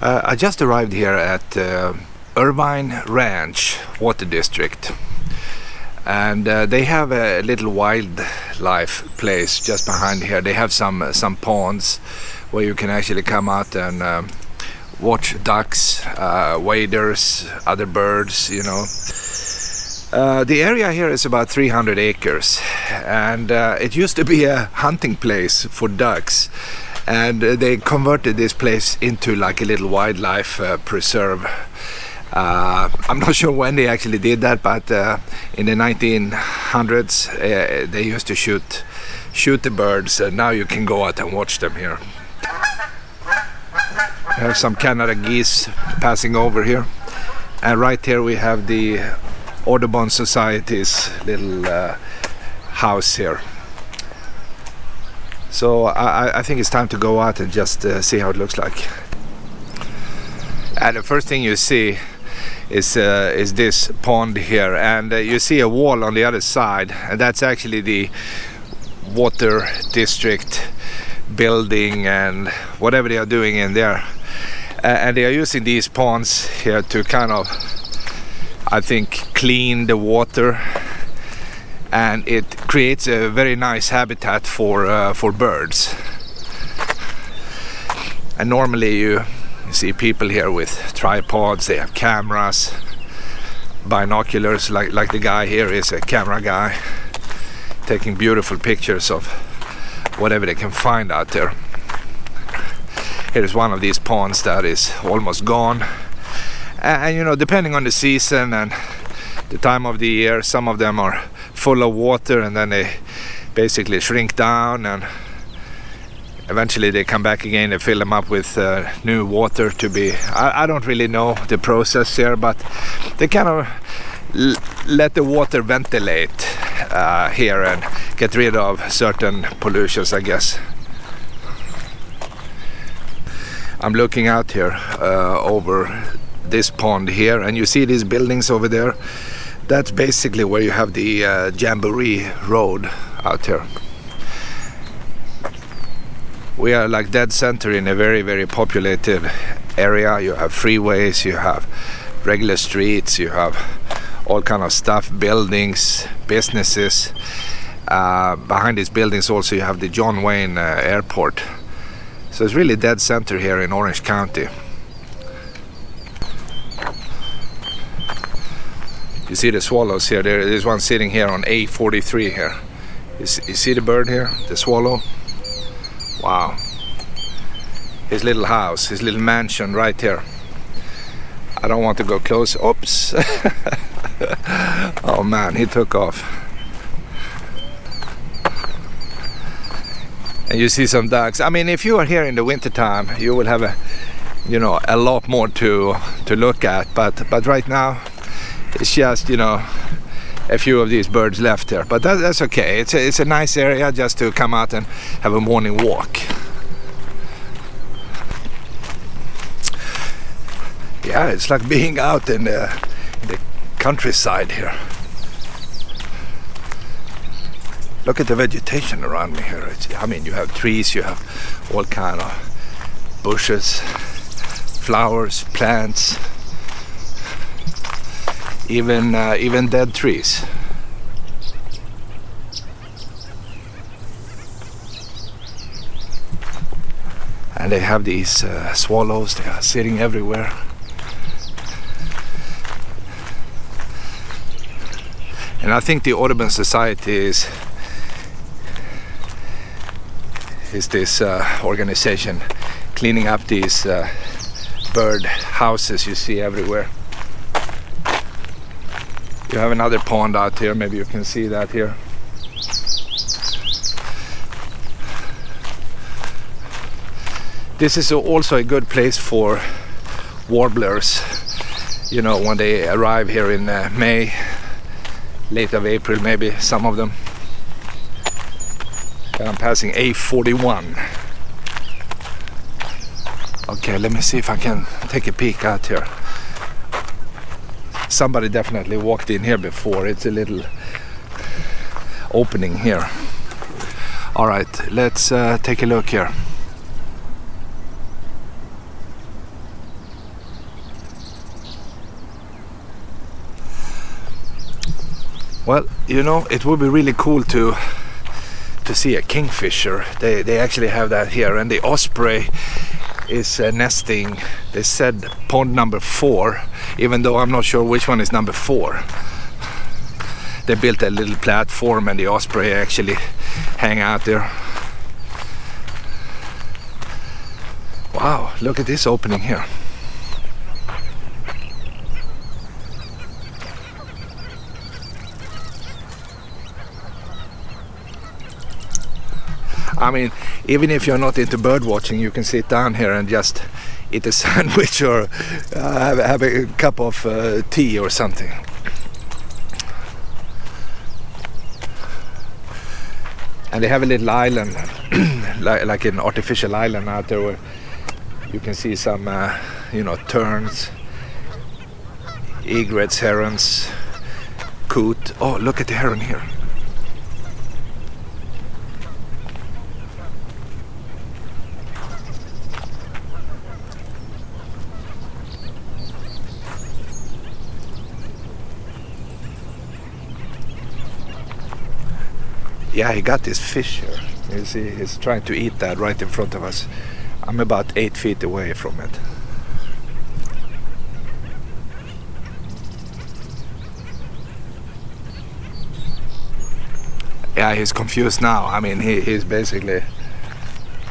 I just arrived here at Irvine Ranch Water District, and they have a little wildlife place just behind here. They have some ponds where you can actually come out and watch ducks, waders, other birds, you know. The area here is about 300 acres, and it used to be a hunting place for ducks, and they converted this place into like a little wildlife preserve. I'm not sure when they actually did that, but in the 1900s they used to shoot the birds, and now you can go out and watch them here. We have some Canada geese passing over here, and right here we have the Audubon Society's little house here. So I think it's time to go out and just see how it looks like. And the first thing you see is this pond here, and you see a wall on the other side, and that's actually the water district building and whatever they are doing in there. And they are using these ponds here to kind of, I think, clean the water, and it creates a very nice habitat for birds. And normally you see people here with tripods, they have cameras, binoculars, like the guy here is a camera guy, taking beautiful pictures of whatever they can find out there. Here's one of these ponds that is almost gone. And you know, depending on the season and the time of the year, some of them are full of water and then they basically shrink down, and eventually they come back again. They fill them up with new water to be, I don't really know the process here, but they kind of let the water ventilate here and get rid of certain pollutions, I guess. I'm looking out here over this pond here, and you see these buildings over there. That's basically where you have the Jamboree Road out here. We are like dead center in a very, very populated area. You have freeways, you have regular streets, you have all kind of stuff, buildings, businesses. Behind these buildings also you have the John Wayne Airport. So it's really dead center here in Orange County. You see the swallows here. There's one sitting here on A43 here. You see the bird here, the swallow? Wow. His little house, his little mansion right here. I don't want to go close. Oops. Oh man, he took off. And you see some ducks. I mean, if you are here in the winter time, you will have a lot more to look at. But right now, it's just a few of these birds left here. But that's okay. It's a nice area just to come out and have a morning walk. Yeah, it's like being out in the countryside here. Look at the vegetation around me here. I mean, you have trees, you have all kind of bushes, flowers, plants, even dead trees. And they have these swallows. They are sitting everywhere. And I think the Audubon Society is this organization cleaning up these bird houses you see everywhere. You have another pond out here, maybe you can see that here. This is also a good place for warblers, when they arrive here in May, late of April maybe, some of them. And I'm passing A41. Okay, let me see if I can take a peek out here. Somebody definitely walked in here before. It's a little opening here. All right, let's take a look here. Well, you know, it would be really cool to see a kingfisher. They actually have that here, and the osprey is nesting. They said pond number 4, even though I'm not sure which one is number 4. They built a little platform and the osprey actually hang out there. Wow, look at this opening here. I mean, even if you're not into bird watching, you can sit down here and just eat a sandwich or have a cup of tea or something. And they have a little island, like an artificial island out there where you can see some, terns, egrets, herons, coot. Oh, look at the heron here. Yeah, he got this fish here. You see, he's trying to eat that right in front of us. I'm about 8 feet away from it. Yeah, he's confused now. I mean, he's basically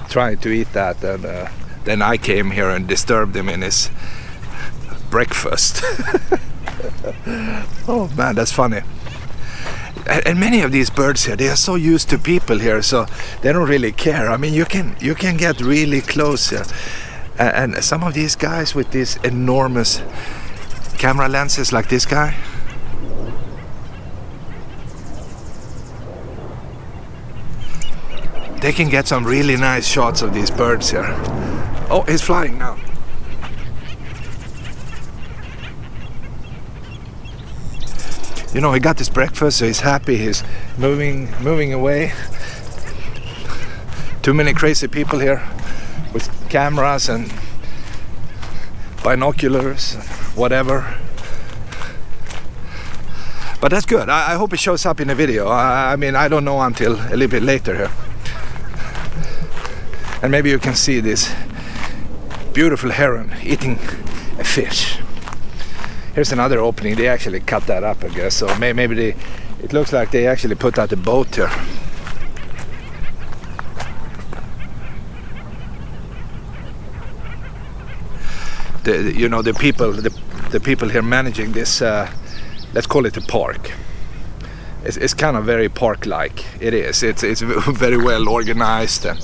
trying to eat that, and then I came here and disturbed him in his breakfast. Oh man, that's funny. And many of these birds here, they are so used to people here, so they don't really care. I mean, you can get really close here. And some of these guys with these enormous camera lenses, like this guy, they can get some really nice shots of these birds here. Oh, he's flying now. You know, he got his breakfast, so he's happy. He's moving away. Too many crazy people here with cameras and binoculars, whatever. But that's good. I hope it shows up in the video. I mean, I don't know until a little bit later here. And maybe you can see this beautiful heron eating a fish. Here's another opening. They actually cut that up, I guess. So maybe it looks like they actually put out a boat here. The people here managing this, let's call it a park. It's kind of very park-like. It is. It's very well organized, and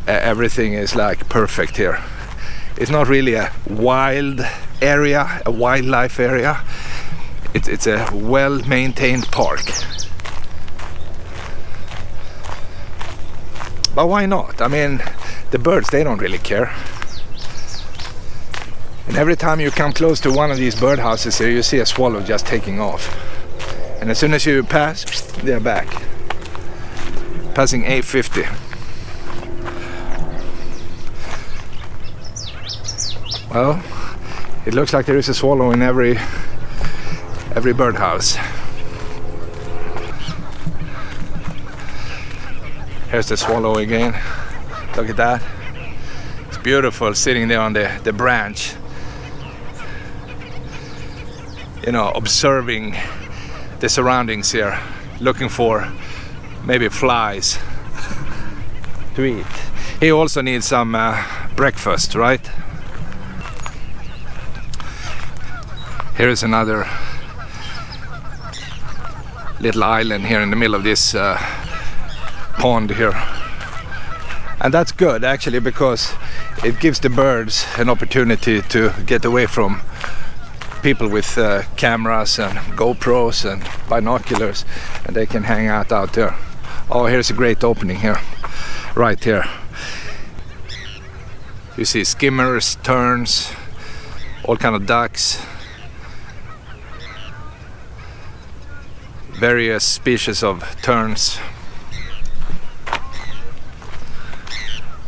everything is like perfect here. It's not really a wild area, a wildlife area. It's a well-maintained park. But why not? I mean, the birds, they don't really care. And every time you come close to one of these birdhouses here, you see a swallow just taking off. And as soon as you pass, they're back. Passing A50. Well, it looks like there is a swallow in every birdhouse. Here's the swallow again. Look at that. It's beautiful sitting there on the branch. You know, observing the surroundings here, looking for maybe flies to eat. He also needs some breakfast, right? Here is another little island here in the middle of this pond here. And that's good actually, because it gives the birds an opportunity to get away from people with cameras and GoPros and binoculars, and they can hang out there. Oh, here's a great opening here, right here. You see skimmers, terns, all kind of ducks. Various species of terns.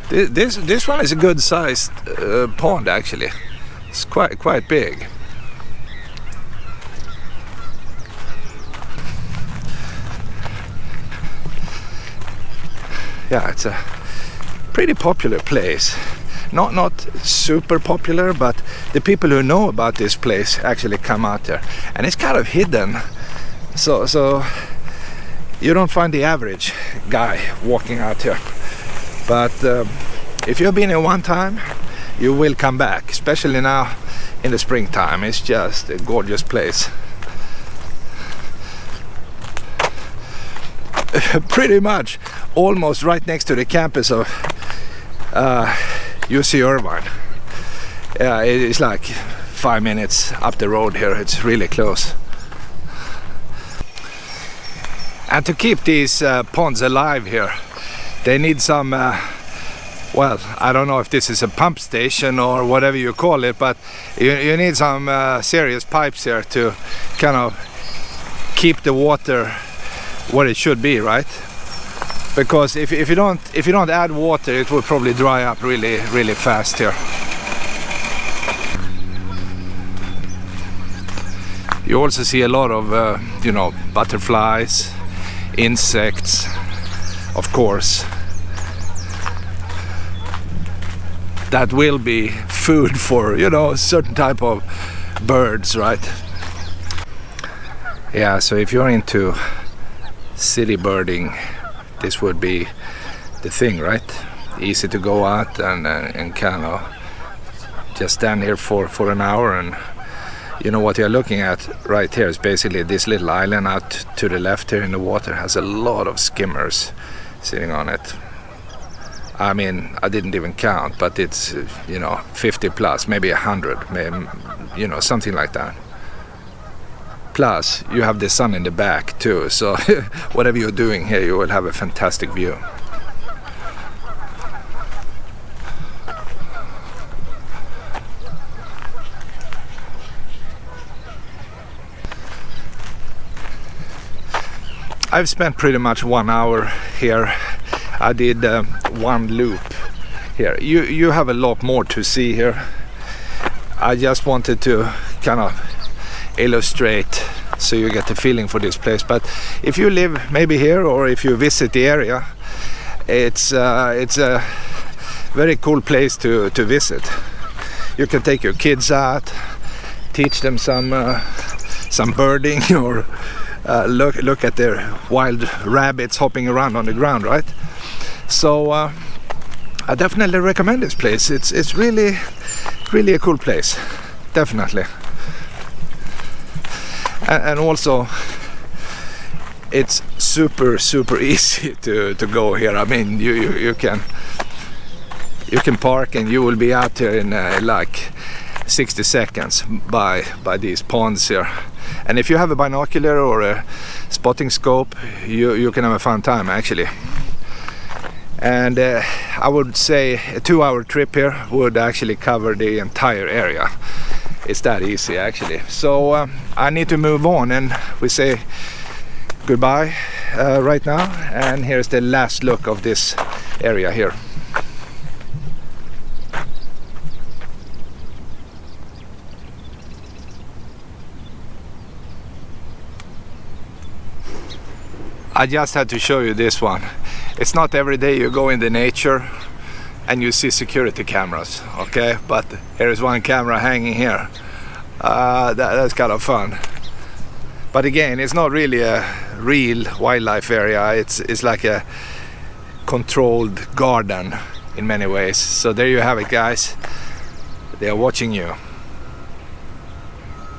This one is a good sized pond actually. It's quite big. yeah, it's a pretty popular place. Not super popular, but the people who know about this place actually come out there, and it's kind of hidden, so you don't find the average guy walking out here. But if you've been here one time, you will come back, especially now in the springtime. It's just a gorgeous place. Pretty much almost right next to the campus of U.S.A. Irvine. Yeah, it's like 5 minutes up the road here. It's really close. And to keep these ponds alive here, they need some well, I don't know if this is a pump station or whatever you call it, but you need some serious pipes here to kind of keep the water what it should be, right? Because if you don't add water, it will probably dry up really fast here. You also see a lot of you know, butterflies, insects, of course. That will be food for, you know, a certain type of birds, right? Yeah, so if you're into city birding, this would be the thing, right? Easy to go out and kind of just stand here for an hour, and you know what you're looking at right here is basically this little island out to the left here in the water. Has a lot of skimmers sitting on it. I mean, I didn't even count, but it's, you know, 50 plus, maybe 100, maybe, you know, something like that. Plus, you have the sun in the back too, so whatever you're doing here, you will have a fantastic view. I've spent pretty much 1 hour here. I did one loop here. You have a lot more to see here. I just wanted to kind of illustrate so you get the feeling for this place. But if you live maybe here, or if you visit the area, it's a very cool place to visit. You can take your kids out, teach them some birding, or look at their wild rabbits hopping around on the ground, right? So I definitely recommend this place. It's really a cool place, definitely. And also it's super easy to go here. I mean, you can park and you will be out here in like 60 seconds by these ponds here. And if you have a binocular or a spotting scope, you can have a fun time actually. And I would say a 2-hour trip here would actually cover the entire area. It's that easy actually. So I need to move on, and we say goodbye right now. And here's the last look of this area here. I just had to show you this one. It's not every day you go in the nature and you see security cameras, okay? But here is one camera hanging here. That's kind of fun. But again, it's not really a real wildlife area. It's like a controlled garden in many ways. So there you have it, guys. They are watching you.